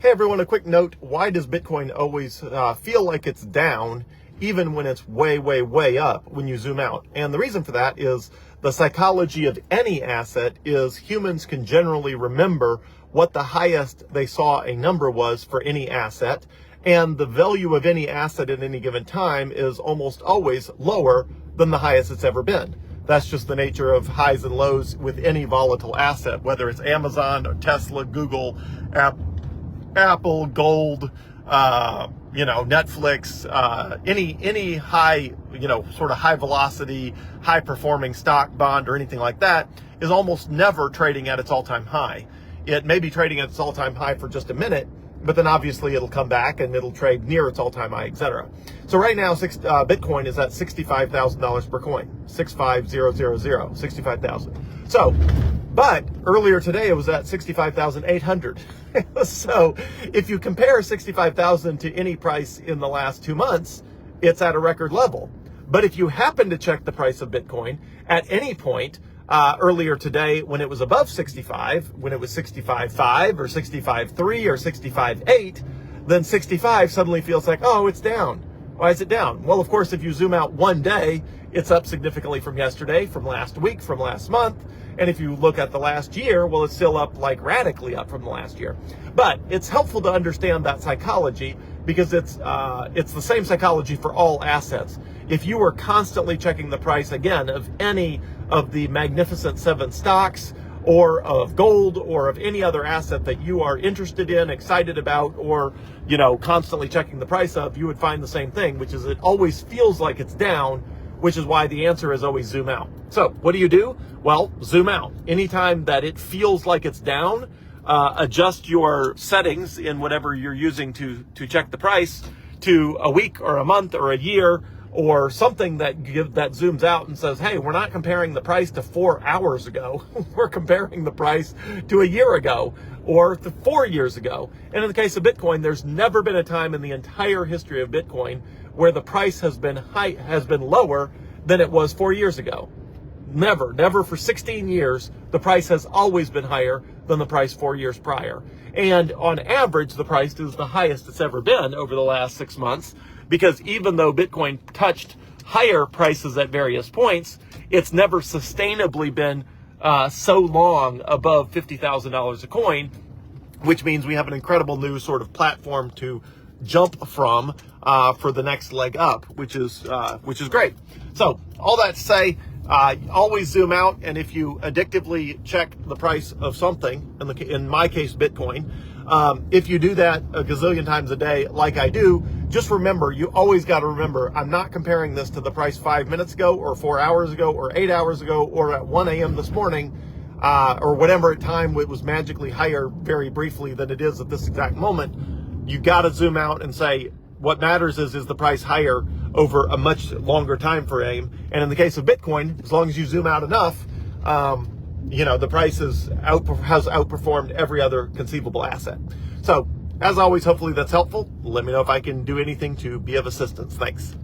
Hey everyone, a quick note. Why does Bitcoin always feel like it's down even when it's way, way, way up when you zoom out? And the reason for that is the psychology of any asset is humans can generally remember what the highest they saw a number was for any asset. And the value of any asset at any given time is almost always lower than the highest it's ever been. That's just the nature of highs and lows with any volatile asset, whether it's Amazon or Tesla, Google, Apple, gold, Netflix, any high, sort of high velocity, high performing stock, bond, or anything like that is almost never trading at its all-time high. It may be trading at its all-time high for just a minute, but then obviously it'll come back and it'll trade near its all-time high, etc. So right now, Bitcoin is at $65,000 per coin, 65,000, 65,000. So, but earlier today it was at 65,800. So if you compare 65,000 to any price in the last 2 months, it's at a record level. But if you happen to check the price of Bitcoin at any point earlier today when it was above 65, when it was 65.5 or 65.3 or 65.8, then 65 suddenly feels like, oh, it's down. Why is it down? Well, of course, if you zoom out one day, it's up significantly from yesterday, from last week, from last month. And if you look at the last year, well, it's still up like radically up from the last year. But it's helpful to understand that psychology because it's the same psychology for all assets. If you were constantly checking the price again of any of the Magnificent Seven stocks or of gold or of any other asset that you are interested in, excited about, or, constantly checking the price of, you would find the same thing, which is it always feels like it's down, which is why the answer is always zoom out. So what do? Well, zoom out. Anytime that it feels like it's down, adjust your settings in whatever you're using to check the price to a week or a month or a year or something that zooms out and says, hey, we're not comparing the price to 4 hours ago. We're comparing the price to a year ago or to 4 years ago. And in the case of Bitcoin, there's never been a time in the entire history of Bitcoin where the price has been lower than it was 4 years ago. Never for 16 years, the price has always been higher than the price 4 years prior. And on average, the price is the highest it's ever been over the last 6 months, because even though Bitcoin touched higher prices at various points, it's never sustainably been so long above $50,000 a coin, which means we have an incredible new sort of platform to jump from for the next leg up, which is great. So all that to say, always zoom out, and if you addictively check the price of something, in my case Bitcoin, if you do that a gazillion times a day like I do, just remember, you always got to remember, I'm not comparing this to the price 5 minutes ago or 4 hours ago or 8 hours ago or at 1 a.m. this morning or whatever time it was magically higher very briefly than it is at this exact moment. You got to zoom out and say, what matters is the price higher over a much longer time frame. And in the case of Bitcoin, as long as you zoom out enough, the price has outperformed every other conceivable asset. So as always, hopefully that's helpful. Let me know if I can do anything to be of assistance. Thanks.